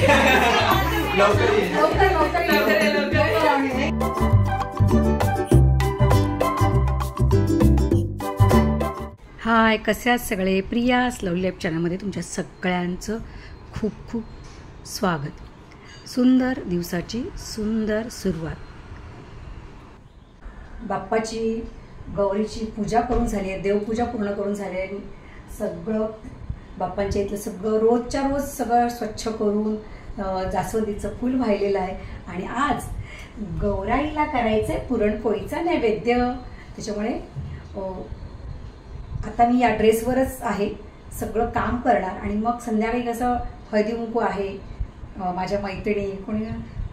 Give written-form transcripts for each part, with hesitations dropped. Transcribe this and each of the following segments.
हाय, कसे आहात सगळे? प्रियास लवली लाईफ चॅनलमध्ये तुमच्या सगळ्यांचं खूप खूप स्वागत. सुंदर दिवसाची सुंदर सुरुवात. बाप्पाची गौरीची पूजा करून झाली आहे, देवपूजा पूर्ण करून झाली आहे. सगळं बाप्पांच्या इथलं सगळं रोजच्या रोज सगळं स्वच्छ करून जास्वंदीचं फूल वाहिलेलं आहे. आणि आज गौराईला करायचं आहे पुरणपोळीचा नैवेद्य. त्याच्यामुळे आता मी या ड्रेसवरच आहे, सगळं काम करणार. आणि मग संध्याकाळी कसं हळदी कुंकू आहे, माझ्या मैत्रिणी कोणी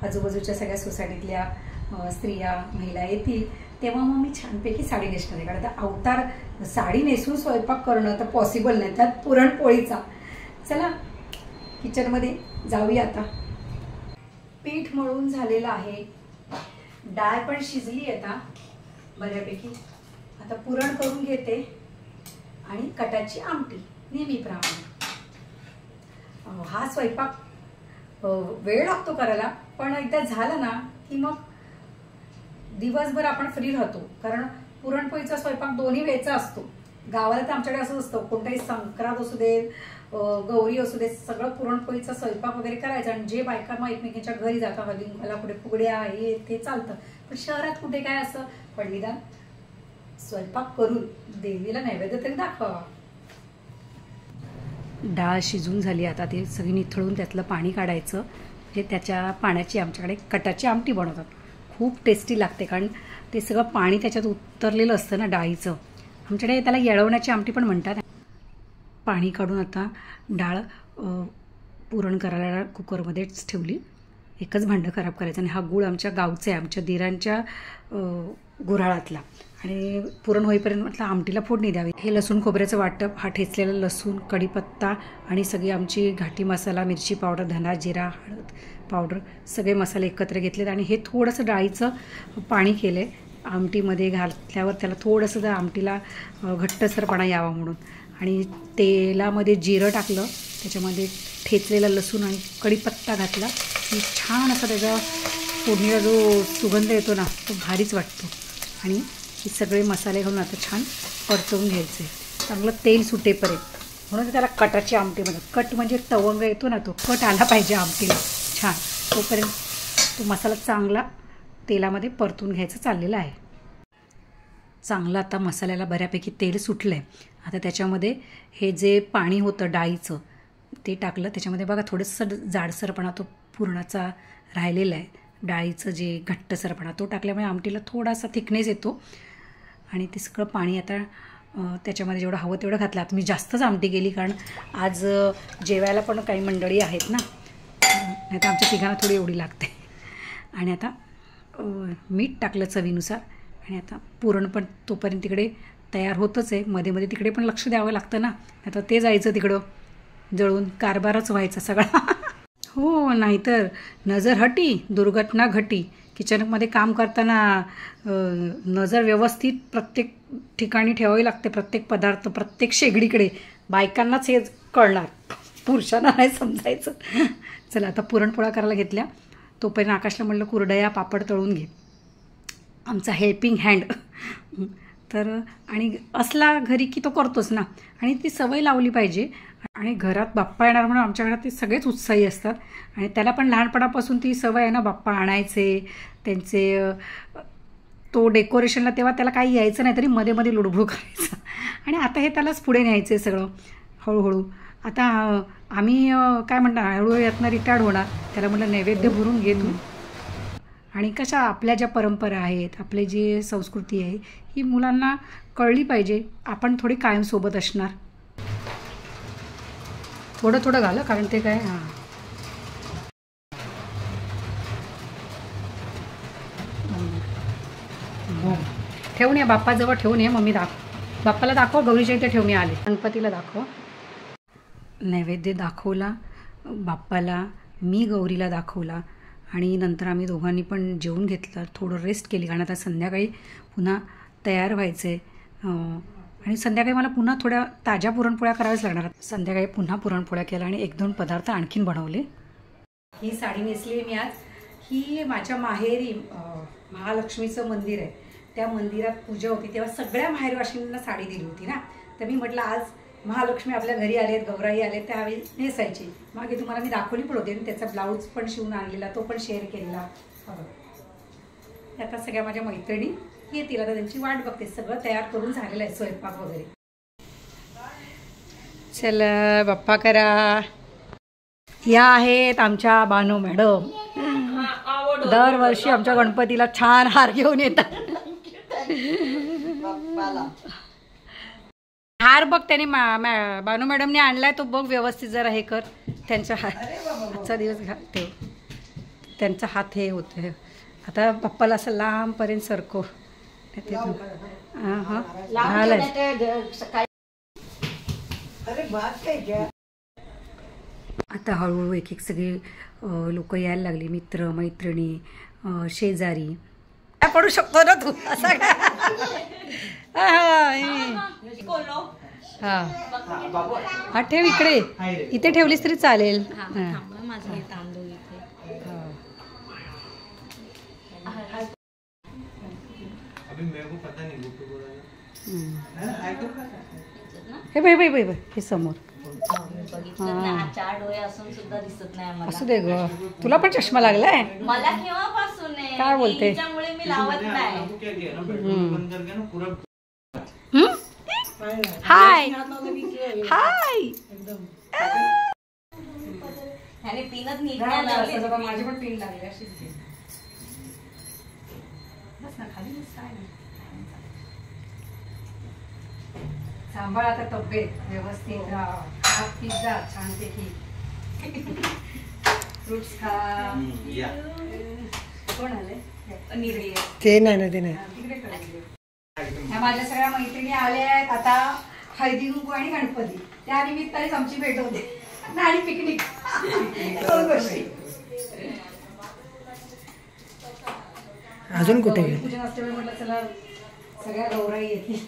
आजूबाजूच्या सगळ्या सोसायटीतल्या स्त्रिया महिला येतील तेव्हा मग मी छानपैकी साडी नेसणार आहे. कारण आता अवतार साडी नेसून स्वयंपाक करणं तर पॉसिबल नाही, त्यात पुरणपोळीचा. चला किचनमध्ये जाऊया. आता पीठ मळून झालेलं आहे, डाळ पण शिजली आता बऱ्यापैकी. आता पुरण करून घेते आणि कटाची आमटी नेहमीप्रमाणे. हा स्वयंपाक वेळ लागतो करायला, पण एकदा झालं ना की मग दिवसभर आपण फ्री राहतो. कारण पुरणपोळीचा स्वयंपाक दोन्ही वेळचा असतो. गावाला तर आमच्याकडे असं असतं, कोणताही संक्रांत असू दे, गौरी असू दे, सगळं पुरणपोळीचा स्वयंपाक वगैरे करायचा. आणि जे बायका मग एकमेकांच्या घरी जातात हळदी कुंकवाला, कुठे फुगड्या हे ते चालतं. पण शहरात कुठे काय असं, पण निदान स्वयंपाक करून देवीला नैवेद्य तरी दाखवावा. डाळ शिजून झाली, आता ते सगळी निथळून त्यातलं पाणी काढायचं. म्हणजे त्याच्या पाण्याची आमच्याकडे कटाची आमटी बनवतात, खूप टेस्टी लागते. कारण ते सगळं पाणी त्याच्यात उतरलेलं असतं ना डाळीचं. आमच्याकडे त्याला येळवण्याची आमटी पण म्हणतात. पाणी काढून आता डाळ पुरण करायला कुकरमध्येच ठेवली. एकच भांडं खराब करायचं. आणि हा गूळ आमच्या गावचा आहे, आमच्या दिरांच्या गुऱ्हाळातला. आणि पुरण होईपर्यंत म्हटलं आमटीला फोडणी द्यावी. हे लसूण खोबऱ्याचं वाटप, हा ठेचलेला लसूण, कढीपत्ता आणि सगळी आमची घाटी मसाला, मिरची पावडर, धना जिरा, हळद पावडर, सगळे मसाले एकत्र घेतलेत. आणि हे थोडंसं डाळीचं पाणी केलं आहे आमटीमध्ये घातल्यावर, त्याला थोडंसं जर आमटीला घट्टसरपणा यावा म्हणून. आणि तेलामध्ये जिरं टाकलं, त्याच्यामध्ये ठेचलेला लसूण आणि कढीपत्ता घातला की छान असा त्याचा फोडणीला जो सुगंध येतो ना तो भारीच वाटतो. आणि हे सगळे मसाले घालून आता छान परतवून घ्यायचे, चांगलं तेल सुटेपर्यंत. म्हणून त्याला कटाची आमटी म्हणतात. कट म्हणजे तवंग येतो ना, तो कट आला पाहिजे आमटीला छान. तोपर्यंत तो मसाला चांगला तेलामध्ये परतून घ्यायचं चाललेलं आहे. चांगलं आता मसाल्याला बऱ्यापैकी तेल सुटलं आहे. आता त्याच्यामध्ये हे जे पाणी होतं डाळीचं ते टाकलं. त्याच्यामध्ये बघा थोडंसं जाडसरपणा तो पुरणाचा राहिलेला आहे. डाळीचं जे घट्टसरपणा तो टाकल्यामुळे आमटीला थोडासा थिकनेस येतो. आणि ते सगळं पाणी आता त्याच्यामध्ये जेवढं हवं तेवढं घातलं. आता मी जास्तच आमटी केली, कारण आज जेवायला पण काही मंडळी आहेत ना, नाही तर आमच्या तिघांना थोडी एवढी लागते. आणि आता मीठ टाकलं चवीनुसार. आणि आता पुरण पण तोपर्यंत तिकडे तयार होतच आहे. मध्ये मध्ये तिकडे पण लक्ष द्यावं लागतं ना, आता ते जायचं तिकडं जळून कारभारच व्हायचा सगळा. हो, नाहीतर नजर हटी दुर्घटना घटी. किचनमध्ये काम करताना नजर व्यवस्थित प्रत्येक ठिकाणी ठेवावी लागते, प्रत्येक पदार्थ, प्रत्येक शेगडीकडे. बायकांनाच हे कळणार, पुरुषांना नाही समजायचं. चला आता पुरणपोळ्या करायला घेतल्या. तोपर्यंत आकाशला म्हटलं कुरडया पापड तळून घे, आमचा हेल्पिंग हँड. तर आणि असला घरी की तो करतोच ना. आणि ती सवय लावली पाहिजे. आणि घरात बाप्पा येणार म्हणून आमच्या घरात ते सगळेच उत्साही असतात. आणि त्याला पण लहानपणापासून ती सवय आहे ना, बाप्पा आणायचे त्यांचे. तो डेकोरेशनला तेव्हा त्याला काही यायचं नाही, तरी मध्ये मध्ये लुडबुड करायचं. आणि आता हे त्यालाच पुढे न्यायचं आहे सगळं हळूहळू. आता आम्ही काय म्हणणार, हळूहळू यातनं रिटायर्ड होणार. त्याला म्हटलं नैवेद्य भरून घे तू. आणि कशा आपल्या ज्या परंपरा आहेत, आपली जी संस्कृती आहे, ही मुलांना कळली पाहिजे. आपण थोडी कायमसोबत असणार. थोडं थोडं घालं, कारण ते काय ठेवून ये बाप्पाजवळ, ठेवून ये. मम्मी बाप्पाला दाखव, गौरीच्या इथे ठेव, मी आले. गणपतीला दाखव. नैवेद्य दाखवला बाप्पाला, मी गौरीला दाखवला. आणि नंतर आम्ही दोघांनी पण जेवून घेतलं, थोडं रेस्ट केली. कारण आता संध्याकाळी पुन्हा तयार व्हायचं आहे. आणि संध्याकाळी मला पुन्हा थोड्या ताज्या पुरणपोळ्या कराव्याच लागणार. संध्याकाळी पुन्हा पुरणपोळ्या केल्या आणि 1-2 पदार्थ आणखीन बनवले. ही साडी नेसली मी आज. ही माझ्या माहेरी महालक्ष्मीचं मंदिर आहे, त्या मंदिरात पूजा होती तेव्हा सगळ्या माहेरवाशिनींना साडी दिली होती ना. तर मी म्हटलं आज महालक्ष्मी आपल्या घरी आलेत, गौराई आले, त्यावेळी नेसायची. मागे तुम्हाला मी दाखवली पण होते, त्याचा ब्लाऊज पण शिवून आणलेला, तो पण शेअर केलेला. आता सगळ्या माझ्या मैत्रिणी येतील, आता त्यांची वाट बघते. सगळं तयार करून झालेलं आहे, स्वयंपाक वगैरे. चला बाप्पा करा. या आहेत आमच्या बानू मॅडम, दरवर्षी आमच्या गणपतीला छान हार घेऊन येतात. हार बघ त्याने बानू मॅडमने आणलाय, तो बघ व्यवस्थित जरा हे कर. त्यांचा हात आजचा दिवस ठेव, त्यांचा हात हे होतं. आता बाप्पाला असं लांबपर्यंत सरको. आता हळूहळू एक एक सगळे लोक यायला लागले, मित्र मैत्रिणी, शेजारी. पडू शकतो ना तू असा का? हा ठेव इकडे, इथे ठेवलीस तरी चालेल. हे बाई बाई बाई बाई हे समोर असू दे ग, तुला पण चष्मा लागलाय. मला केव्हापासून काय बोलते? मी लावत नाही. हाय हाय. ह्याने पिनच नीट नाही लावली. माझी पण पिन लागली अशी. बस ना खाली, सांभाळ आता तब्येत व्यवस्थित राहा. पिझ्झा छानपैकी, फ्रुट्स खा. कोण आले? ते नाही ना, ते नाही. ह्या माझ्या सगळ्या मैत्रिणी आल्या आहेत. आता हळदी कुंकू आणि गणपती, त्या निमित्तानेच आमची भेट होते आणि पिकनिक. अजून कुठे पूजन असते म्हटलं चला सगळ्या गौराई येतील.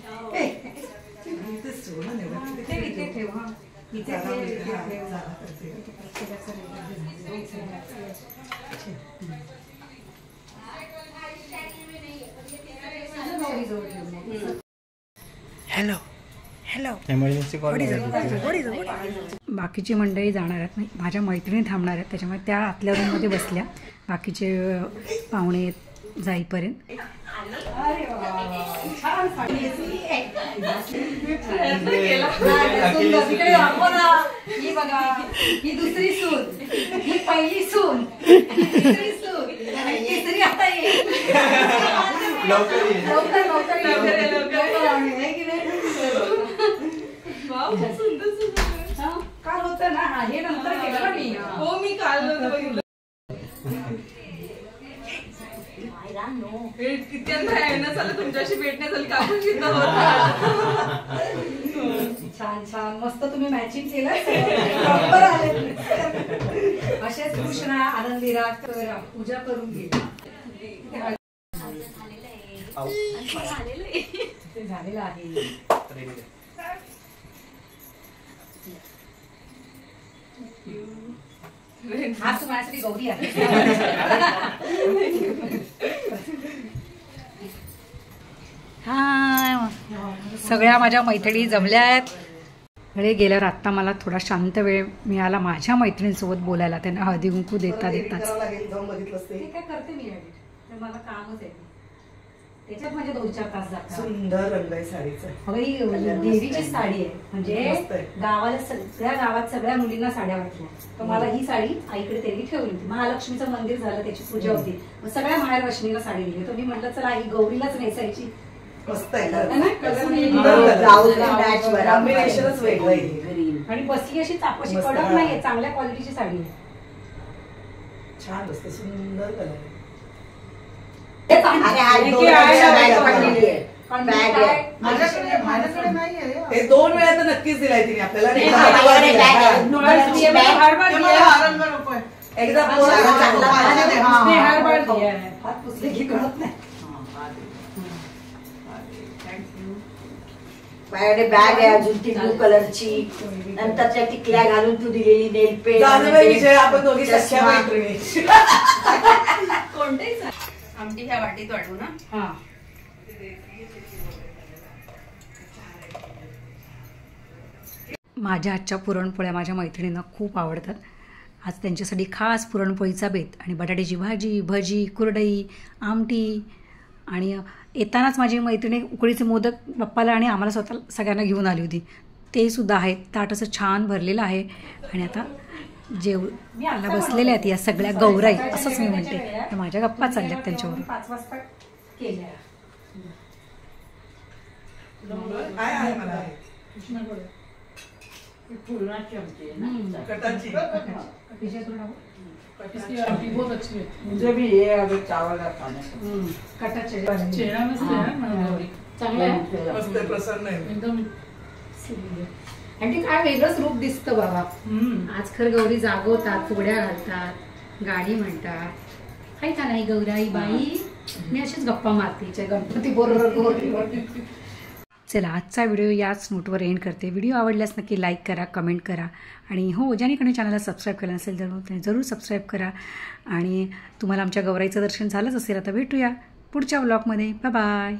Hello hello. बाकीची मंडळी जाणार आहेत, नाही माझ्या मैत्रिणी थांबणार आहेत, त्याच्यामुळे त्या आतल्या रूममध्ये बसल्या बाकीचे पाहुणे जाईपर्यंत. ही बघा, ही दुसरी सून, ही पहिली सून, तिसरी सून, तिसरी आता येईल. काल होतं ना, हे नंतर केलं ना मी. हो मी काल तुमच्याशी भेटण्यात आली. कापून छान छान मस्त तुम्ही मॅचिंग केलं. असेच खुश राहा, आनंदी राहा, पूजा करून घे. झालेलं आहे. हा माझ्यासाठी गौरी आहे. हा सगळ्या माझ्या मैत्रिणी जमल्या आहेत. कडे गेल्यावर आत्ता मला थोडा शांत वेळ मिळाला माझ्या मैत्रिणींसोबत बोलायला. त्यांना हळदी कुंकू देता देताच काय करते मी, मला कामच आहे त्याच्यात माझे 2-4 तास जातात. सुंदर रंग आहे साडीचा. देवीची साडी आहे, म्हणजे गावाला सगळ्या गावात सगळ्या मुलींना साड्या वाटल्या, तर मला ही साडी आईकडे त्यांनी ठेवली होती. महालक्ष्मीचं मंदिर झालं, त्याची पूजा होती, मग सगळ्या माहेरवाशिनीला साडी दिली. तर मी म्हटलं चला आई गौरीलाच नेसायची. मस्त आहे आणि बसली अशी चापाशी कडक नाहीये, चांगल्या क्वालिटीची साडी आहे. छान असते, सुंदर कलर. हे 2 वेळा तर नक्कीच दिलाय तिने आपल्याला. एकदा हात पुसले की कळत नाही. माझ्याकडे बॅग आहे अजून ती ब्लू कलरची. नंतर त्या टिकल्या घालून तू दिलेली नेल पेंट. विजय आपण दोघी सख्या मैत्रिणी. कोणतेही आमटी ह्या वाटीत वाढू ना. हा माझ्या आजच्या पुरणपोळ्या माझ्या मैत्रिणींना खूप आवडतात. आज त्यांच्यासाठी खास पुरणपोळीचा बेत आणि बटाट्याची भाजी, भजी, कुरडई, आमटी. आणि येतानाच माझी मैत्रिणी उकडीचे मोदक बाप्पाला आणि आम्हाला स्वतः सगळ्यांना घेऊन आली होती. ते सुद्धा आहेत. ताट असं छान भरलेलं आहे. आणि आता जेवला बसलेल्या आहेत या सगळ्या गौराई, असंच मी म्हणते. माझ्या गप्पा चालल्यात त्यांच्यावर. 5 वाजता केल्या. पुरणाची आमटी आहे ना. बहुत अच्छी है. मुझे भी ये अगर चावल खाने चेहरा में से है ना चांगलं आहे. मस्त प्रसन्न आहे. एकदम. आणि ते काय वेगळंच रूप दिसतं बाबा. आज खरं गौरी जागवतात, फुगड्या घालतात, गाडी म्हणतात. काही का नाही गौराई बाई, मी अशीच गप्पा मारते गणपती बरोबर. चला आजचा व्हिडिओ याच नोटवर एंड करते. व्हिडिओ आवडल्यास नक्की लाईक करा, कमेंट करा. आणि हो, ज्याने कोणी चॅनलला सबस्क्राईब केलं नसेल तर त्याने जरूर सबस्क्राईब करा. आणि तुम्हाला आमच्या गौराईचं दर्शन झालंच असेल. आता भेटूया पुढच्या व्लॉगमध्ये. Bye bye.